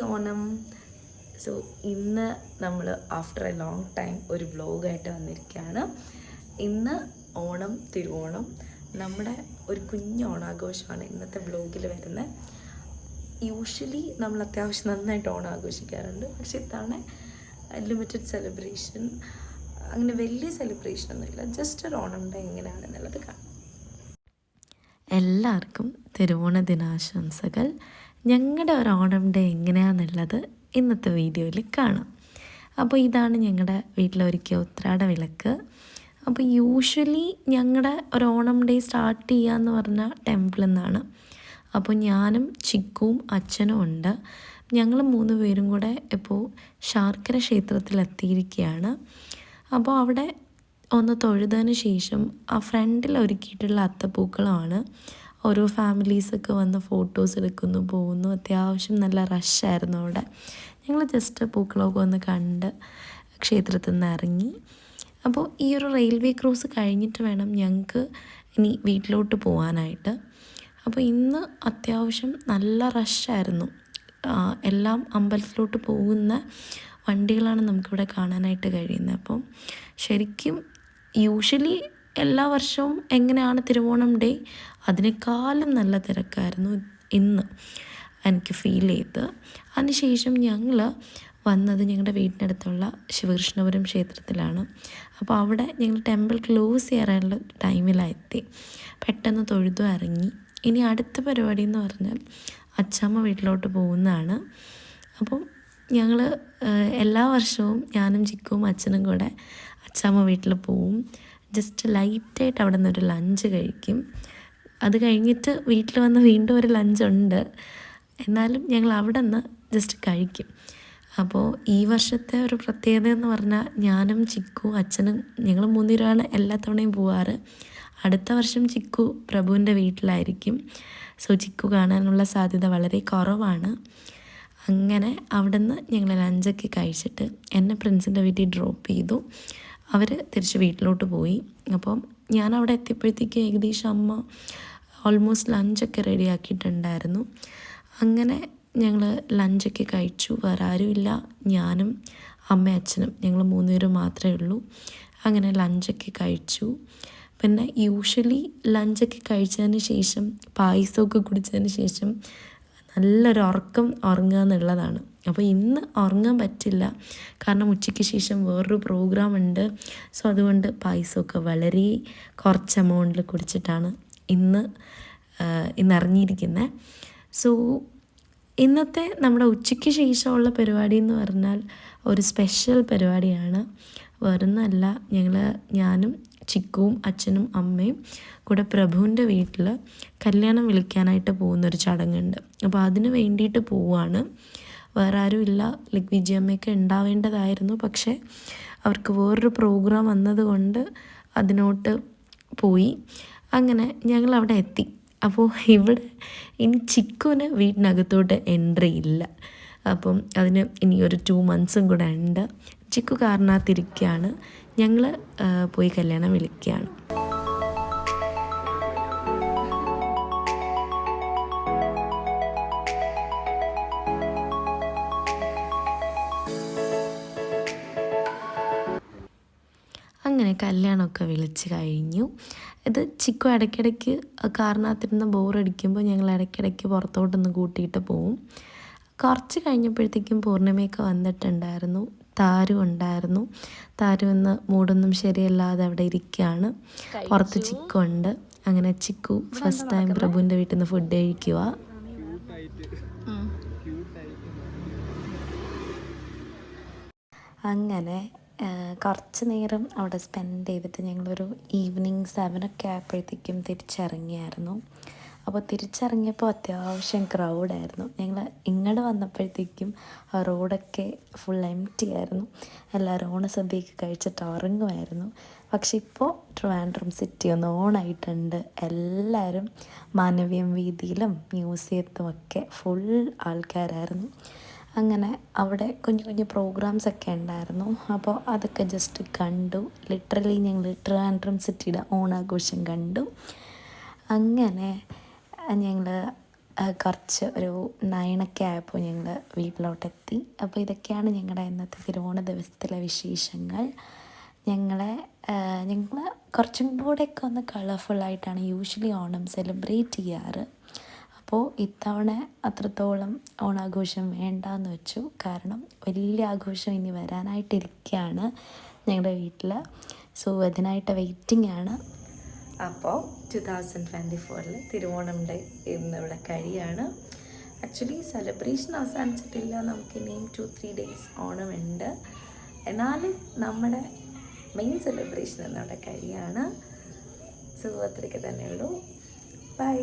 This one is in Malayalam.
ഓണം. സോ ഇന്ന് നമ്മൾ ആഫ്റ്റർ എ ലോങ് ടൈം ഒരു വ്ലോഗായിട്ട് വന്നിരിക്കുകയാണ്. ഇന്ന് ഓണം, തിരുവോണം, നമ്മുടെ ഒരു കുഞ്ഞ് ഓണാഘോഷമാണ് ഇന്നത്തെ വ്ലോഗിൽ വരുന്നത്. യൂഷ്വലി നമ്മൾ അത്യാവശ്യം നന്നായിട്ട് ഓണം ആഘോഷിക്കാറുണ്ട്, പക്ഷെ ഇത്തവണ ലിമിറ്റഡ് സെലിബ്രേഷൻ, അങ്ങനെ വലിയ സെലിബ്രേഷനൊന്നുമില്ല, ജസ്റ്റ് ഒരു ഓണം ഡേ എങ്ങനെയാണെന്നുള്ളത് കാണാം. എല്ലാവർക്കും തിരുവോണ ദിനാശംസകൾ. ഞങ്ങളുടെ ഒരു ഓണം ഡേ എങ്ങനെയാണെന്നുള്ളത് ഇന്നത്തെ വീഡിയോയിൽ കാണാം. അപ്പോൾ ഇതാണ് ഞങ്ങളുടെ വീട്ടിലൊരുക്കിയ ഉത്രാട വിളക്ക്. അപ്പോൾ യൂഷ്വലി ഞങ്ങളുടെ ഒരു ഓണം ഡേ സ്റ്റാർട്ട് ചെയ്യാന്ന് പറഞ്ഞാൽ ടെമ്പിളിൽ നിന്നാണ്. അപ്പോൾ ഞാനും ചിക്കുവും അച്ഛനും ഉണ്ട്. ഞങ്ങൾ 3 പേരും കൂടെ ഇപ്പോൾ ശാർക്കര ക്ഷേത്രത്തിലെത്തിയിരിക്കുകയാണ്. അപ്പോൾ അവിടെ ഒന്ന് തൊഴുതതിന് ശേഷം ആ ഫ്രണ്ടിൽ ഒരുക്കിയിട്ടുള്ള അത്തപ്പൂക്കളമാണ്. ഓരോ ഫാമിലീസൊക്കെ വന്ന് ഫോട്ടോസ് എടുക്കുന്നു, പോകുന്നു. അത്യാവശ്യം നല്ല റഷായിരുന്നു അവിടെ. ഞങ്ങൾ ജസ്റ്റ് പൂക്കളമൊക്കെ ഒന്ന് കണ്ട് ക്ഷേത്രത്തിൽ നിന്ന് ഇറങ്ങി. അപ്പോൾ ഈ ഒരു റെയിൽവേ ക്രോസ് കഴിഞ്ഞിട്ട് വേണം ഞങ്ങൾക്ക് ഇനി വീട്ടിലോട്ട് പോകാനായിട്ട്. അപ്പോൾ ഇന്ന് അത്യാവശ്യം നല്ല റഷായിരുന്നു. എല്ലാം അമ്പലത്തിലോട്ട് പോകുന്ന വണ്ടികളാണ് നമുക്കിവിടെ കാണാനായിട്ട് കഴിയുന്നത്. അപ്പം ശരിക്കും യൂഷ്വലി എല്ലാ വർഷവും എങ്ങനെയാണ് തിരുവോണം ഡേ, അതിനേക്കാളും നല്ല തിരക്കായിരുന്നു ഇന്ന് എനിക്ക് ഫീൽ ചെയ്ത്. അതിനുശേഷം ഞങ്ങൾ വന്നത് ഞങ്ങളുടെ വീടിനടുത്തുള്ള ശിവകൃഷ്ണപുരം ക്ഷേത്രത്തിലാണ്. അപ്പോൾ അവിടെ ഞങ്ങൾ ടെമ്പിൾ ക്ലോസ് ചെയ്യാനുള്ള ടൈമിലെത്തി. പെട്ടെന്ന് തൊഴുതു ഇറങ്ങി. ഇനി അടുത്ത പരിപാടി എന്ന് പറഞ്ഞാൽ അച്ഛമ്മ വീട്ടിലോട്ട് പോകുന്നതാണ്. അപ്പം ഞങ്ങൾ എല്ലാ വർഷവും ഞാനും ചിക്കുവും അച്ഛനും കൂടെ അച്ഛമ്മ വീട്ടിൽ പോവും. ജസ്റ്റ് ലൈറ്റായിട്ട് അവിടെ നിന്നൊരു ലഞ്ച് കഴിക്കും. അത് കഴിഞ്ഞിട്ട് വീട്ടിൽ വന്ന് വീണ്ടും ഒരു ലഞ്ചുണ്ട്, എന്നാലും ഞങ്ങൾ അവിടെ നിന്ന് ജസ്റ്റ് കഴിക്കും. അപ്പോൾ ഈ വർഷത്തെ ഒരു പ്രത്യേകത എന്ന് പറഞ്ഞാൽ ഞാനും ചിക്കുവും അച്ഛനും ഞങ്ങൾ 3 പേരാണ് എല്ലാ തവണയും പോവാറ്. അടുത്ത വർഷം ചിക്കു പ്രഭുവിൻ്റെ വീട്ടിലായിരിക്കും. സോ ചിക്കു കാണാനുള്ള സാധ്യത വളരെ കുറവാണ്. അങ്ങനെ അവിടെ നിന്ന് ഞങ്ങൾ ലഞ്ചൊക്കെ കഴിച്ചിട്ട് എന്നെ ഫ്രണ്ട്സിൻ്റെ വീട്ടിൽ ഡ്രോപ്പ് ചെയ്തു. അവർ തിരിച്ച് വീട്ടിലോട്ട് പോയി. അപ്പം ഞാൻ അവിടെ എത്തിയപ്പോഴത്തേക്ക് ഏകദേശം അമ്മ ഓൾമോസ്റ്റ് ലഞ്ചൊക്കെ റെഡി ആക്കിയിട്ടുണ്ടായിരുന്നു. അങ്ങനെ ഞങ്ങൾ ലഞ്ചൊക്കെ കഴിച്ചു. വേറെ ആരുമില്ല, ഞാനും അമ്മയും അച്ഛനും, ഞങ്ങൾ 3 പേരും മാത്രമേ ഉള്ളൂ. അങ്ങനെ ലഞ്ചൊക്കെ കഴിച്ചു. പിന്നെ യൂഷ്വലി ലഞ്ചൊക്കെ കഴിച്ചതിന് ശേഷം പായസമൊക്കെ കുടിച്ചതിന് ശേഷം നല്ലൊരു ഉറങ്ങുക എന്നുള്ളതാണ്. അപ്പോൾ ഇന്ന് ഉറങ്ങാൻ പറ്റില്ല, കാരണം ഉച്ചയ്ക്ക് ശേഷം വേറൊരു പ്രോഗ്രാം ഉണ്ട്. സോ അതുകൊണ്ട് പായസമൊക്കെ വളരെ കുറച്ച് എമൗണ്ടിൽ കുടിച്ചിട്ടാണ് ഇന്ന് ഇറങ്ങിയിരിക്കുന്നത്. സോ ഇന്നത്തെ നമ്മുടെ ഉച്ചയ്ക്ക് ശേഷമുള്ള പരിപാടി എന്ന് പറഞ്ഞാൽ ഒരു സ്പെഷ്യൽ പരിപാടിയാണ്. വേറൊന്നുമല്ല, ഞാനും ചിക്കുവും അച്ഛനും അമ്മയും കൂടെ പ്രഭുവിൻ്റെ വീട്ടിൽ കല്യാണം വിളിക്കാനായിട്ട് പോകുന്നൊരു ചടങ്ങുണ്ട്. അപ്പോൾ അതിന് വേണ്ടിയിട്ട് പോവുകയാണ്. വേറെ ആരും ഇല്ല, ലൈക്ക് വിജയമ്മയൊക്കെ ഉണ്ടാവേണ്ടതായിരുന്നു, പക്ഷേ അവർക്ക് വേറൊരു പ്രോഗ്രാം വന്നതുകൊണ്ട് അതിനോട്ട് പോയി. അങ്ങനെ ഞങ്ങൾ അവിടെ എത്തി. അപ്പോൾ ഇവിടെ ഇനി ചിക്കുവിന് വീട്ടിനകത്തോട്ട് എൻട്രി ഇല്ല. അപ്പം അതിന് ഇനി ഒരു 2 months കൂടെ ഉണ്ട്. ചിക്കു കാറിനകത്തിരിക്കുകയാണ്. ഞങ്ങൾ പോയി കല്യാണം വിളിക്കുകയാണ്. അങ്ങനെ കല്യാണമൊക്കെ വിളിച്ച് കഴിഞ്ഞു. ഇത് ചിക്കു ഇടയ്ക്കിടയ്ക്ക് കാറിനകത്തിരുന്ന് ബോറടിക്കുമ്പോൾ ഞങ്ങൾ ഇടയ്ക്കിടയ്ക്ക് പുറത്തോട്ടൊന്ന് കൂട്ടിയിട്ട് പോവും. കുറച്ച് കഴിഞ്ഞപ്പോഴത്തേക്കും പൂർണ്ണിമയൊക്കെ വന്നിട്ടുണ്ടായിരുന്നു. താരു ഉണ്ടായിരുന്നു. താരു ഇന്ന് മൂടൊന്നും ശരിയല്ലാതെ അവിടെ ഇരിക്കുകയാണ്. പുറത്ത് ചിക്കു ഉണ്ട്. അങ്ങനെ ചിക്കു ഫസ്റ്റ് ടൈം പ്രഭുവിൻ്റെ വീട്ടിൽ നിന്ന് ഫുഡ് കഴിക്കുക. അങ്ങനെ കുറച്ച് നേരം അവിടെ സ്പെൻഡ് ചെയ്തിട്ട് ഞങ്ങളൊരു ഈവനിങ് 7 ആയപ്പോഴത്തേക്കും തിരിച്ചിറങ്ങിയായിരുന്നു. അപ്പോൾ തിരിച്ചിറങ്ങിയപ്പോൾ അത്യാവശ്യം ക്രൗഡായിരുന്നു. ഞങ്ങൾ ഇങ്ങോട്ട് വന്നപ്പോഴത്തേക്കും ആ റോഡൊക്കെ ഫുൾ എംപ്റ്റി ആയിരുന്നു. എല്ലാവരും ഓണസദ്യയൊക്കെ കഴിച്ചിട്ട് ഉറങ്ങുമായിരുന്നു. പക്ഷെ ഇപ്പോൾ ട്രിവാൻഡ്രം സിറ്റി ഒന്ന് ഓണായിട്ടുണ്ട്. എല്ലാവരും മാനവീയം വീതിയിലും മ്യൂസിയത്തുമൊക്കെ ഫുൾ ആൾക്കാരായിരുന്നു. അങ്ങനെ അവിടെ കുഞ്ഞു കുഞ്ഞു പ്രോഗ്രാംസൊക്കെ ഉണ്ടായിരുന്നു. അപ്പോൾ അതൊക്കെ ജസ്റ്റ് കണ്ടു. ലിറ്ററലി ഞങ്ങൾ ട്രിവാൻഡ്രം സിറ്റിയുടെ ഓണാഘോഷം കണ്ടു. അങ്ങനെ ഞങ്ങൾ കുറച്ച് ഒരു 9 ഒക്കെ ആയപ്പോൾ ഞങ്ങൾ വീട്ടിലോട്ടെത്തി. അപ്പോൾ ഇതൊക്കെയാണ് ഞങ്ങളുടെ ഇന്നത്തെ തിരുവോണ ദിവസത്തിലെ വിശേഷങ്ങൾ. ഞങ്ങൾ കുറച്ചും കൂടെയൊക്കെ ഒന്ന് കളർഫുള്ളായിട്ടാണ് യൂഷ്വലി ഓണം സെലിബ്രേറ്റ് ചെയ്യാറ്. അപ്പോൾ ഇത്തവണ അത്രത്തോളം ഓണാഘോഷം വേണ്ടാന്ന് വെച്ചു. കാരണം വലിയ ആഘോഷം ഇനി വരാനായിട്ടിരിക്കുകയാണ് ഞങ്ങളുടെ വീട്ടിൽ. സോ അതിനായിട്ട് വെയിറ്റിംഗ് ആണ്. അപ്പോൾ 2024 തിരുവോണം ഡേ ഇന്നിവിടെ കഴിയാണ്. ആക്ച്വലി സെലിബ്രേഷൻ അവസാനിച്ചിട്ടില്ല, നമുക്കിനിയും 2-3 ഡേയ്സ് ഓണമുണ്ട്. എന്നാലും നമ്മുടെ മെയിൻ സെലിബ്രേഷൻ ഇന്നിവിടെ കഴിയാണ്. സോ അത്രയ്ക്ക് തന്നെയുള്ളൂ. ബൈ.